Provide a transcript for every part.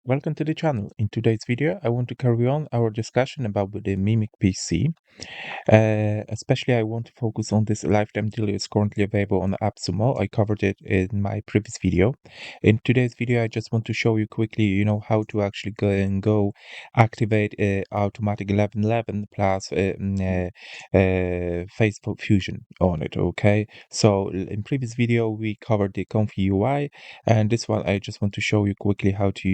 welcome to the channel. In today's video, I want to carry on our discussion about the MimicPc. Especially, I want to focus on this lifetime deal is currently available on AppSumo. I covered it in my previous video. In today's video, I just want to show you quickly, how to actually go activate automatic 1111 plus FaceFusion on it. Okay, so in previous video we covered the ComfyUI, and this one I just want to show you quickly how to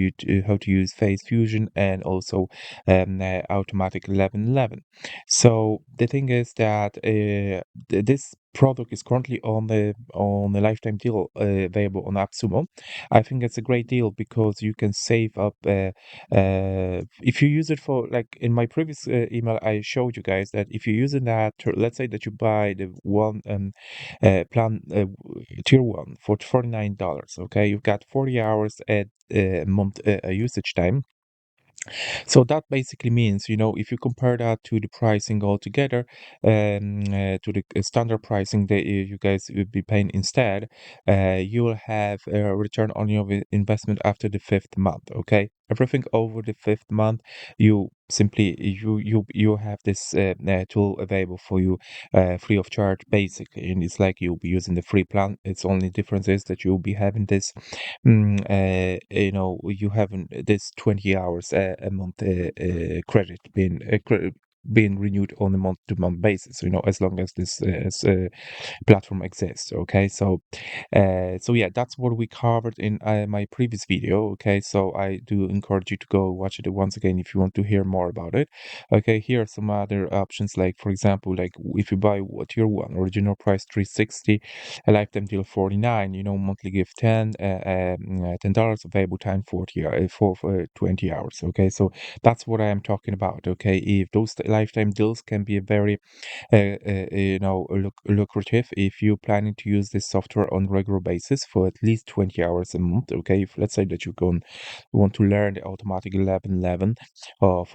use FaceFusion and also automatic 1111. So the thing is that this product is currently on the lifetime deal available on AppSumo. I think it's a great deal because you can save up if you use it for, like in my previous email I showed you guys that if you use it that, let's say that you buy the one plan tier 1 for $49. Okay, you've got 40 hours at a month usage time. So that basically means, if you compare that to the pricing altogether, to the standard pricing that you guys would be paying instead, you will have a return on your investment after the fifth month. Okay, everything over the fifth month, you simply you have this tool available for you, free of charge, basically, and it's like you'll be using the free plan. Its only difference is that you'll be having this you have this 20 hours a month credit being renewed on a month-to-month basis, as long as this platform exists. Okay, so yeah, that's what we covered in my previous video. Okay, so I do encourage you to go watch it once again if you want to hear more about it. Okay, here are some other options, like for example, like if you buy tier 1, original price 360, a lifetime deal 49, monthly gift 10, $10, available time 40 for 20 hours. Okay, so that's what I am talking about. Okay, if those lifetime deals can be a very lucrative if you're planning to use this software on regular basis for at least 20 hours a month. Okay, if let's say that you want to learn the automatic 1111 of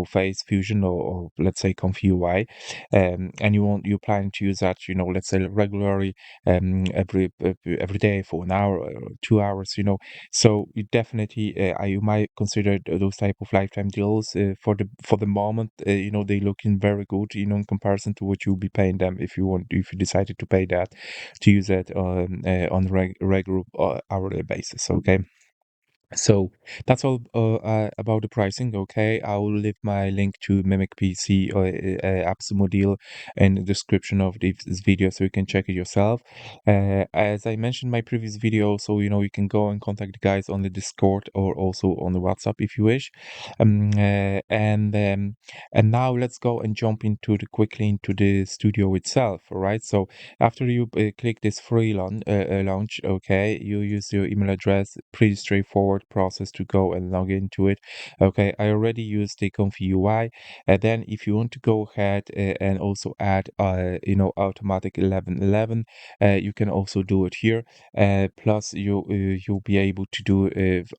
FaceFusion or let's say ComfyUI, and you're planning to use that, let's say regularly, every day for an hour or 2 hours, so you definitely you might consider those type of lifetime deals for the moment. They looking very good, in comparison to what you'll be paying them if you decided to pay that to use it on regular hourly basis. Okay, so that's all about the pricing. Okay, I will leave my link to MimicPC or AppSumo deal in the description of this video, so you can check it yourself. As I mentioned in my previous video, so you can go and contact the guys on the Discord or also on the WhatsApp if you wish. And now let's go and jump quickly into the studio itself. All right, so after you click this free launch, okay, you use your email address. Pretty straightforward process to go and log into it. Okay, I already used the ComfyUI, and then if you want to go ahead and also add automatic 1111, you can also do it here. Plus you'll be able to do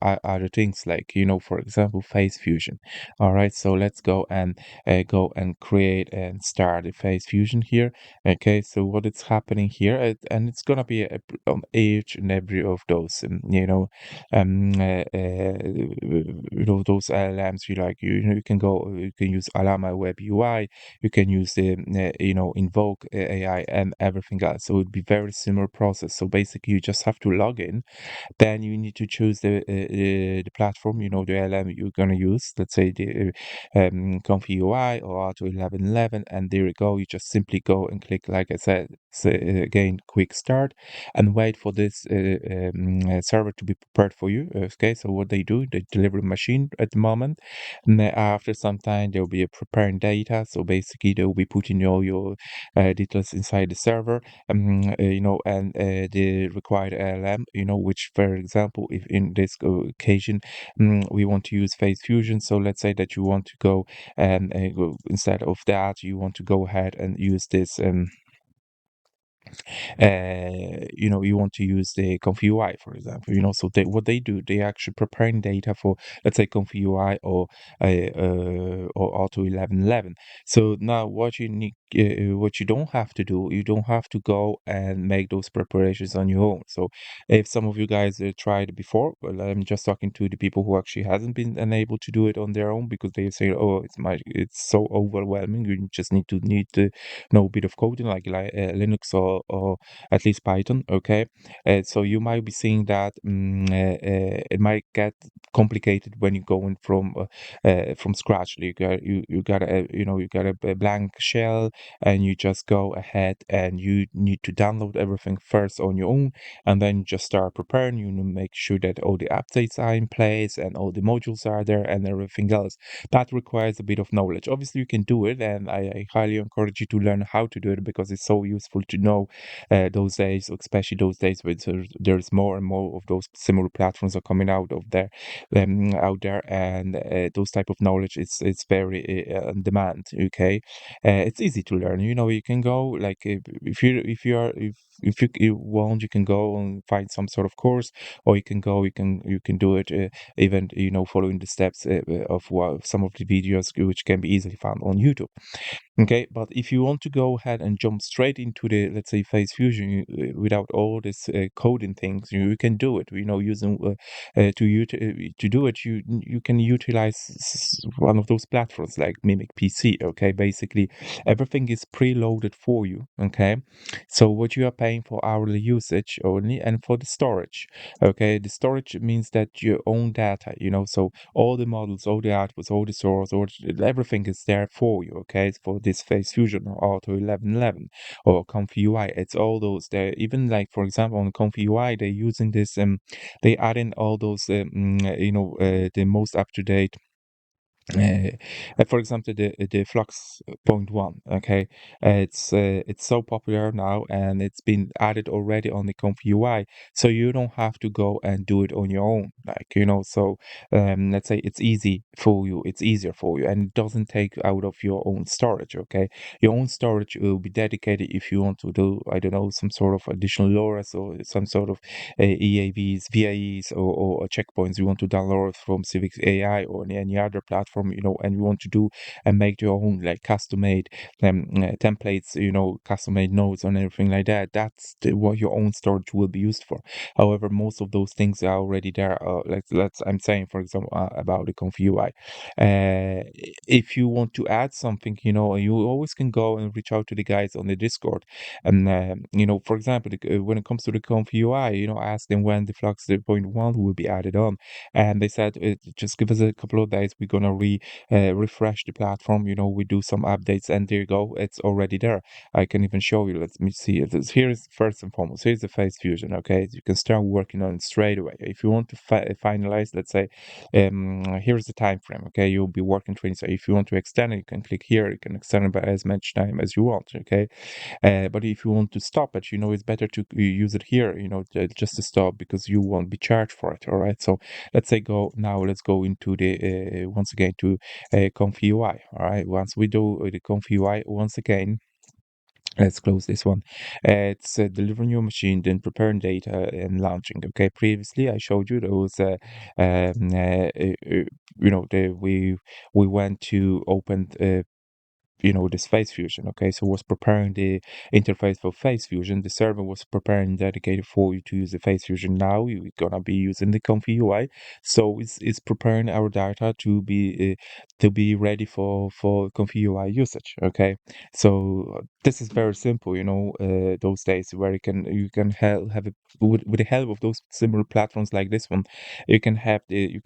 other things, like for example FaceFusion. All right, so let's go and create and start a FaceFusion here. Okay, so what is happening here, and it's gonna be on each and every of those, those LLMs. You can use Alama Web UI, you can use the Invoke AI and everything else. So it'd be very similar process. So basically, you just have to log in. Then you need to choose the platform, the LM you're gonna use. Let's say the ComfyUI or Auto 1111, and there you go. You just simply go and click, like I said, again, quick start, and wait for this server to be prepared for you. Okay, so what they do, they deliver a machine at the moment, and then after some time there will be a preparing data. So basically, they will be putting all your details inside the server, and the required LM, which, for example, if in this occasion we want to use FaceFusion. So let's say that you want to go and instead of that, you want to go ahead and use this you want to use the ComfyUI, for example, so what they do, they actually preparing data for, let's say, ComfyUI or Auto 1111. So now what you don't have to do, you don't have to go and make those preparations on your own. So if some of you guys tried it before, well, I'm just talking to the people who actually hasn't been unable to do it on their own because they say, oh, it's so overwhelming. You just need to know a bit of coding like Linux or at least Python. Okay, so you might be seeing that it might get complicated when you're going from scratch. You got a blank shell, and you just go ahead and you need to download everything first on your own, and then just start preparing. You know, make sure that all the updates are in place and all the modules are there and everything else. That requires a bit of knowledge. Obviously, you can do it, and I highly encourage you to learn how to do it because it's so useful to know those days, especially those days where there's more and more of those similar platforms are coming out there, and those type of knowledge it's very on demand. Okay, it's easy to learn. You know, you can go like if you want, you can go and find some sort of course, or you can do it even following the steps of some of the videos which can be easily found on YouTube. Okay, but if you want to go ahead and jump straight into the, let's say, FaceFusion without all this coding things, you can do it. Using to do it, you can utilize one of those platforms like MimicPC. Okay, basically everything is preloaded for you. Okay, so what you are paying for hourly usage only, and for the storage. Okay, the storage means that your own data. So all the models, all the outputs, all the source, everything is there for you. Okay, it's for this FaceFusion or Auto 1111 or ComfyUI. It's all those there. Even like for example on ComfyUI, they're using this. They add in all those the most up to date for example, the Flux point one. Okay, it's so popular now, and it's been added already on the ComfyUI, so you don't have to go and do it on your own. So let's say it's easy for you. It's easier for you, and it doesn't take out of your own storage. Okay, your own storage will be dedicated if you want to do, I don't know, some sort of additional LoRa's or some sort of EAVs, VIEs, or checkpoints you want to download from Civic AI or any other platform, and you want to do and make your own like custom-made templates, custom-made nodes and everything like that. That's what your own storage will be used for. However, most of those things are already there. I'm saying, for example, about the ComfyUI. Uh, if you want to add something, you always can go and reach out to the guys on the Discord. And for example, when it comes to the ComfyUI, ask them when the Flux 0.1 will be added on, and they said just give us a couple of days. We're gonna refresh the platform. We do some updates, and there you go. It's already there. I can even show you. Let me see. Here's first and foremost. Here's the FaceFusion. Okay, you can start working on it straight away. If you want to finalize, let's say, here's the time frame. Okay, you'll be working 20. So if you want to extend it, you can click here. You can extend it by as much time as you want. Okay, but if you want to stop it, it's better to use it here, just to stop, because you won't be charged for it. All right. So let's go into the once again to ComfyUI. All right. Once we do the ComfyUI once again. Let's close this one. It's delivering your machine, then preparing data and launching. Okay. Previously, I showed you those. We went to open this FaceFusion. Okay, so was preparing the interface for FaceFusion. The server was preparing dedicated for you to use the FaceFusion. Now you're gonna be using the ComfyUI, so it's preparing our data to be ready for ComfyUI usage. Okay, so this is very simple. Those days where you can have it with the help of those similar platforms like this one, you can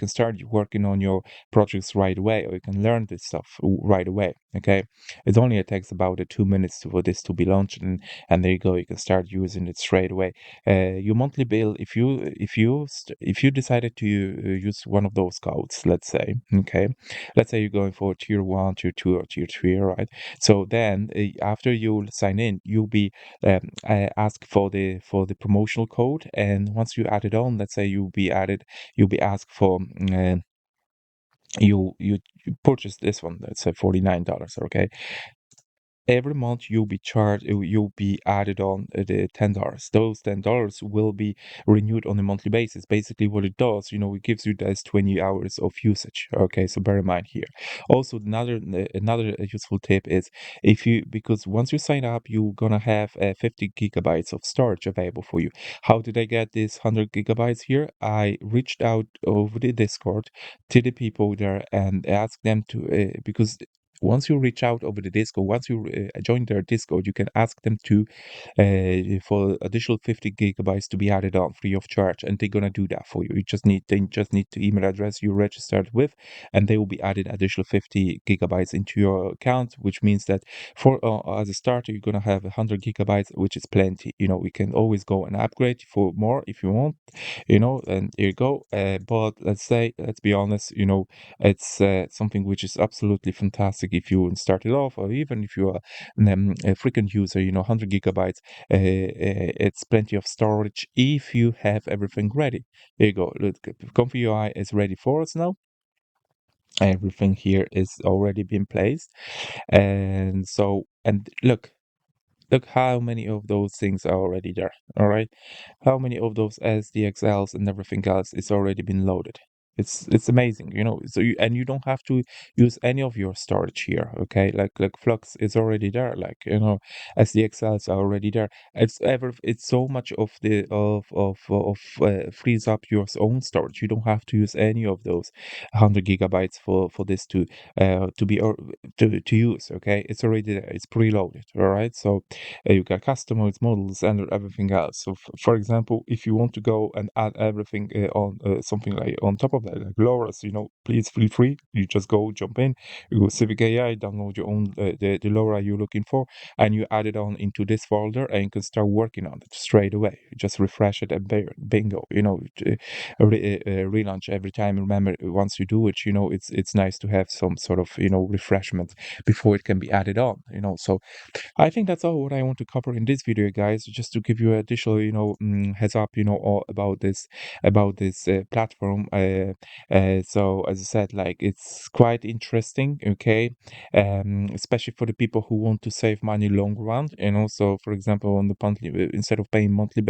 start working on your projects right away, or you can learn this stuff right away. Okay, it takes about 2 minutes for this to be launched, and there you go. You can start using it straight away. Your monthly bill, if you decided to use one of those codes, let's say, okay, let's say you're going for tier 1, tier 2, or tier 3, right? So then after you sign in, you'll be asked for the promotional code, and once you add it on, let's say you'll be asked for. You purchase this one, let's say $49. Okay, every month you'll be charged, you'll be added on the $10. Those $10 will be renewed on a monthly basis. Basically what it does, it gives you those 20 hours of usage. Okay, so bear in mind here. Also, another useful tip is, because once you sign up, you're gonna have 50 gigabytes of storage available for you. How did I get this 100 gigabytes here? I reached out over the Discord to the people there and asked them to, because once you reach out over the Discord, once you join their Discord, you can ask them to for additional 50 gigabytes to be added on free of charge, and they're gonna do that for you. They just need the email address you registered with, and they will be added additional 50 gigabytes into your account, which means that for as a starter, you're gonna have 100 gigabytes, which is plenty. We can always go and upgrade for more if you want, and here you go. But let's be honest, it's something which is absolutely fantastic if you start it off, or even if you are a frequent user. 100 gigabytes. It's plenty of storage if you have everything ready. There you go. Look, ComfyUI is ready for us now. Everything here is already been placed, and look how many of those things are already there. All right, how many of those SDXLs and everything else is already been loaded. It's amazing. So you don't have to use any of your storage here. Okay, like Flux is already there. Like, SDXLs are already there. It's so much of the of frees up your own storage. You don't have to use any of those 100 gigabytes for this to be, or to use. Okay, it's already there. It's preloaded. All right, so you got customized models and everything else. So, for example, if you want to go and add everything on something like on top of that, like LoRa's, please feel free. You just go jump in, you go Civic AI, download your own the LoRa you're looking for, and you add it on into this folder, and you can start working on it straight away. You just refresh it and bingo. Relaunch every time. Remember, once you do it, it's nice to have some sort of refreshment before it can be added on. So I think that's all what I want to cover in this video, guys, just to give you additional, heads up, all about this platform. So as I said, like, it's quite interesting, okay, especially for the people who want to save money long run, and also, for example, on the monthly, instead of paying monthly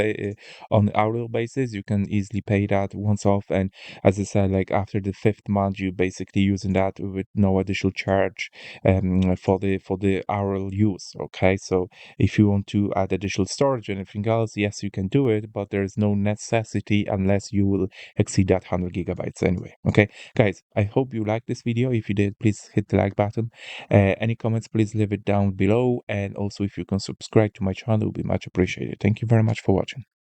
on hourly basis, you can easily pay that once off, and as I said, like after the fifth month, you basically using that with no additional charge for the hourly use. Okay, so if you want to add additional storage and anything else, yes, you can do it, but there's no necessity unless you will exceed that 100 gigabytes anyway. Okay, guys, I hope you liked this video. If you did, please hit the like button. Any comments, please leave it down below, and also if you can subscribe to my channel, it will be much appreciated. Thank you very much for watching.